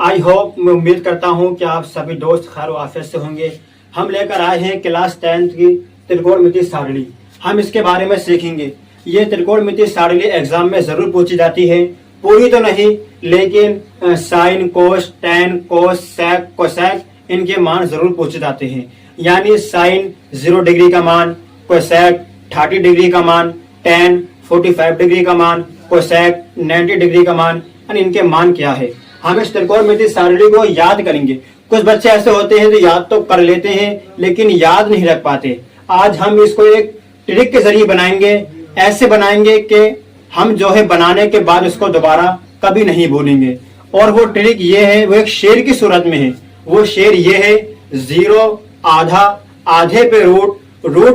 I hope, मैं उम्मीद करता हूं कि आप सभी दोस्त खैर आफियत से होंगे। हम लेकर आए हैं क्लास 10 की त्रिकोणमितीय सारणी। हम इसके बारे में सीखेंगे। ये त्रिकोणमितीय सारणी एग्जाम में जरूर पूछी जाती है, पूरी तो नहीं लेकिन साइन, कोस, टैन, कोस, सेक, कोसेक इनके मान जरूर पूछे जाते हैं। यानी साइन 0 डिग्री का मान, कोसेक 30 डिग्री का मान, टैन 45 डिग्री का मान, कोसेक 90 डिग्री का मान, यानी इनके मान क्या है। हम इस त्रिकोणमितीय सारणी को याद करेंगे। कुछ बच्चे ऐसे होते हैं जो याद तो कर लेते हैं लेकिन याद नहीं रख पाते। आज हम इसको एक ट्रिक के जरिए बनाएंगे। ऐसे बनाएंगे कि हम जो है बनाने के बाद इसको दोबारा कभी नहीं भूलेंगे। और वो ट्रिक ये है, वो एक शेर की सूरत में है। वो शेर ये है, 0 आधा, आधे पे रूट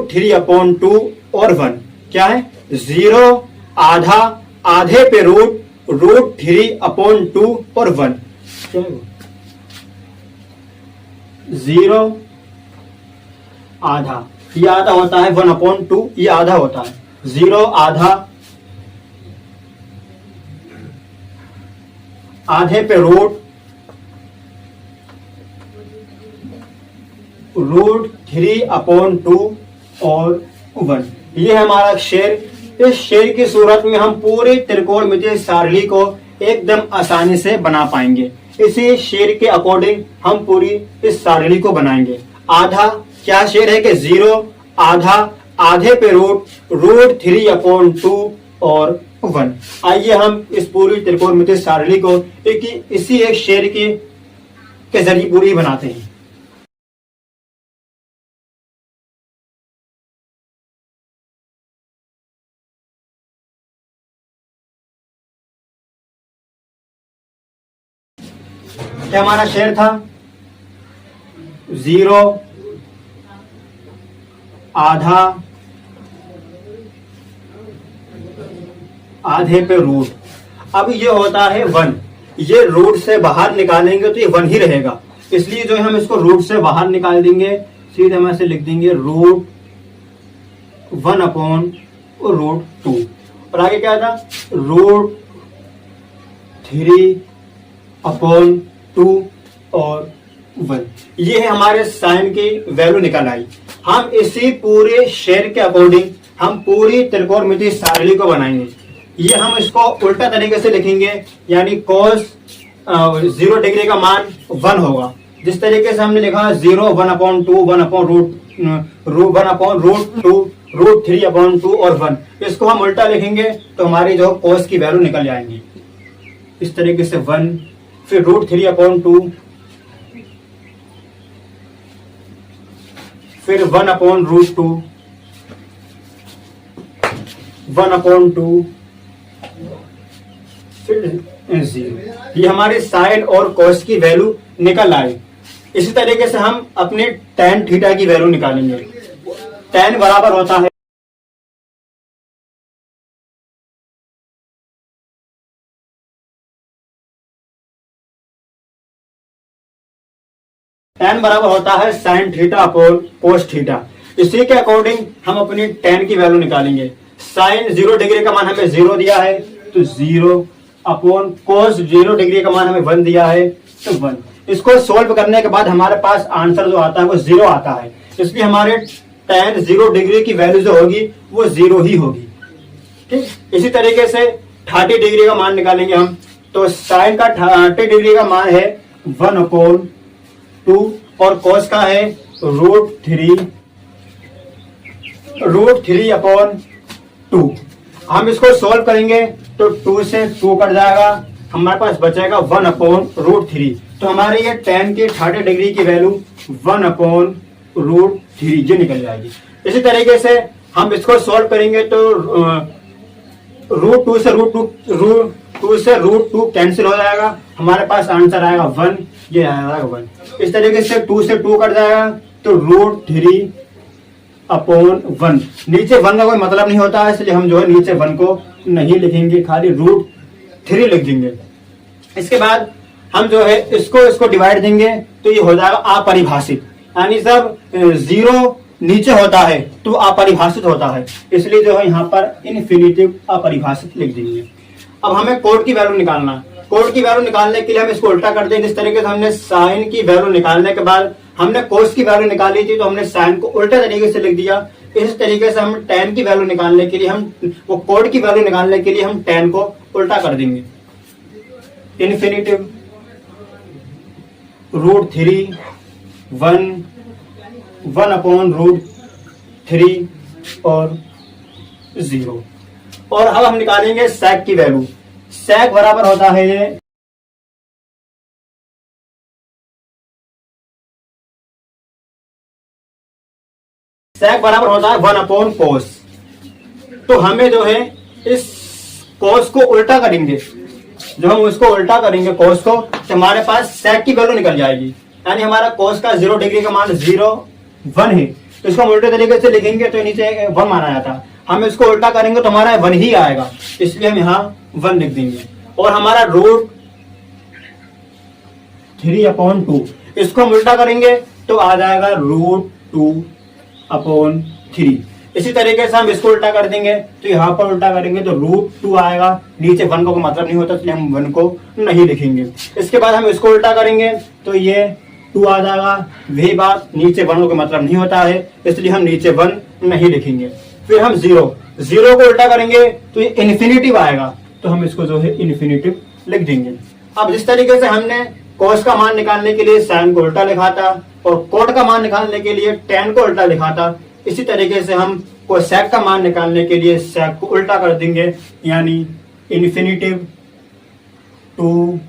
3/2 और 1। क्या है? 0 आधा, आधे पे रूट 3/2 और 1। क्या है? 0 आधा, ये आधा होता है 1/2, ये आधा होता है 0 आधा, आधे पे रूट 3/2 और 1। ये है हमारा शेर। इस शेर की सूरत में हम पूरी त्रिकोणमितीय सारणी को एकदम आसानी से बना पाएंगे। इसी शेर के अकॉर्डिंग हम पूरी इस सारणी को बनाएंगे। आधा, क्या शेर है कि 0 आधा, आधे पे रूट 3/2 और 1। आइए हम इस पूरी त्रिकोणमितीय सारणी को इसी एक शेर के जरिए पूरी बनाते हैं। क्या हमारा शेर था? 0 आधा, आधे पे रूट। अब ये होता है 1। ये रूट से बाहर निकालेंगे तो ये 1 ही रहेगा, इसलिए जो है हम इसको रूट से बाहर निकाल देंगे। सीधे हम ऐसे लिख देंगे रूट 1/√2। और आगे क्या था? रूट 3/2 और 1। ये है हमारे साइन की वैल्यू निकल आई। हम इसी पूरे शेर के अकॉर्डिंग हम पूरी त्रिकोणमितीय सारणी को बनाएंगे। ये हम इसको उल्टा तरीके से लिखेंगे, यानी cos 0 डिग्री का मान 1 होगा। जिस तरीके से हमने लिखा 0 1/2 1/√2 3/2 और 1, इसको हम उल्टा लिखेंगे तो हमारी जो cos की वैल्यू निकल जाएंगी। इस तरीके से 1, फिर √3/2, फिर 1/√2, 1/2, फिर 0। ये हमारी साइन और कोस की वैल्यू निकल आई। इसी तरीके से हम अपने tan थीटा की वैल्यू निकालेंगे। tan बराबर होता है sin theta upon cos theta. इसी के अकॉर्डिंग हम अपनी tan की वैल्यू निकालेंगे। साइन 0 डिग्री का मान हमें 0 दिया है तो 0 अपॉन cos 0 डिग्री का मान हमें 1 दिया है तो 1। इसको सोल्व करने के बाद हमारे पास आंसर जो आता है वो 0 आता है, इसलिए हमारे tan 0 डिग्री की वैल्यू जो होगी वो 0 ही होगी। ठीक, इसी तरीके से 30 डिग्री का मान निकालेंगे हम। तो साइन का 30 डिग्री का मान है 1/2 और cos का है √3/2। हम इसको सोल्व करेंगे तो 2 से 2 कट जाएगा, हमारे पास बचेगा 1/√3। तो हमारे ये tan की 30 डिग्री की वैल्यू 1/√3 ये निकल जाएगी। इसी तरीके से हम इसको सोल्व करेंगे तो √2 से √2 कैंसिल हो जाएगा, हमारे पास आंसर आएगा 1, ये आएगा 1। इस तरीके से 2 से 2 कट जाएगा तो √3/1। नीचे 1 का कोई मतलब नहीं होता है, इसलिए हम जो है नीचे 1 को नहीं लिखेंगे, खाली √3 लिख देंगे। इसके बाद हम जो है इसको डिवाइड देंगे तो ये हो जाएगा अपरिभाषित, यानी सब 0 नीचे होता है तो अपरिभाषित होता है, इसलिए जो है यहाँ पर इनफिनिटिव अपरिभाषित लिख देंगे। अब हमें कोड की वैल्यू निकालना, कोट की वैल्यू निकालने के लिए हम इसको उल्टा करते हैं। जिस तरीके से हमने साइन की वैल्यू निकालने के बाद हमने कोस की वैल्यू निकाली थी, तो हमने साइन को उल्टे तरीके से लिख दिया। इस तरीके से हम tan की वैल्यू निकालने के लिए हम वो कोट की वैल्यू निकालने के लिए हम tan को उल्टा कर देंगे। इन्फिनिटिव √3 1 अपॉन √3 और 0। और अब हम निकालेंगे sec की वैल्यू। sec बराबर होता है ये sec बराबर होता है 1 अपॉन कोस। तो हमें जो है इस कोस को उल्टा करेंगे, जो हम उसको उल्टा करेंगे कोस को, तो हमारे पास sec की वैल्यू निकल जाएगी। यानी हमारा कोस का 0 डिग्री का मान 0 1 है, तो इसको हम उल्टे तरीके से लिखेंगे तो नीचे 1 माना जाता। हम इसको उल्टा करेंगे तो हमारा 1 ही आएगा, इसलिए हम यहाँ 1 लिख देंगे। और हमारा √3 अपॉन 2, इसको हम उल्टा करेंगे तो आ जाएगा √2 अपॉन 3। इसी तरीके से हम इसको उल्टा कर देंगे तो यहाँ पर उल्टा करेंगे तो √2 आएगा, नीचे 1 को मतलब नहीं होता, इसलिए हम 1 को नहीं लिखेंगे। इसके बाद हम इसको उल्टा करेंगे तो ये 2 आ जाएगा, वही बात, नीचे 1 को मतलब नहीं होता है, इसलिए हम नीचे 1 नहीं लिखेंगे। फिर हम 0 को उल्टा करेंगे तो ये इन्फिनिटिव आएगा, तो हम इसको जो है इन्फिनिटिव लिख देंगे। अब जिस तरीके से हमने कोस का मान निकालने के लिए साइन को उल्टा लिखा था और कोट का मान निकालने के लिए tan को उल्टा लिखा था, इसी तरीके से हम को sec का मान निकालने के लिए sec को उल्टा कर देंगे, यानी इन्फिनिटिव 2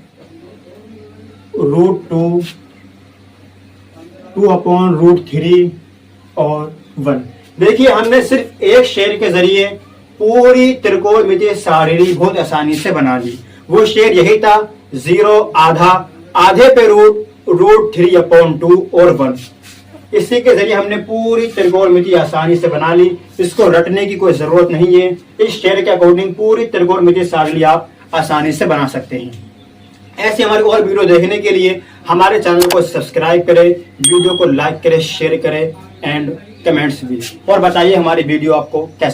अपॉन √3 और 1। देखिए हमने सिर्फ एक शेर के जरिए पूरी त्रिकोणमितीय सारणी बहुत आसानी से बना ली। वो शेर यही था 0 आधे पे √3 अपॉन 2 और 1। इसी के जरिए हमने पूरी त्रिकोणमिति आसानी से बना ली, इसको रटने की कोई जरूरत नहीं है। इस शेर के अकॉर्डिंग पूरी त्रिकोणमिति सारणी आप आसानी से बना सकते हैं। ऐसे हमारी और वीडियो देखने के लिए हमारे चैनल को सब्सक्राइब करें, वीडियो को लाइक करें, शेयर करें एंड कमेंट्स भी, और बताइए हमारी वीडियो आपको कैसी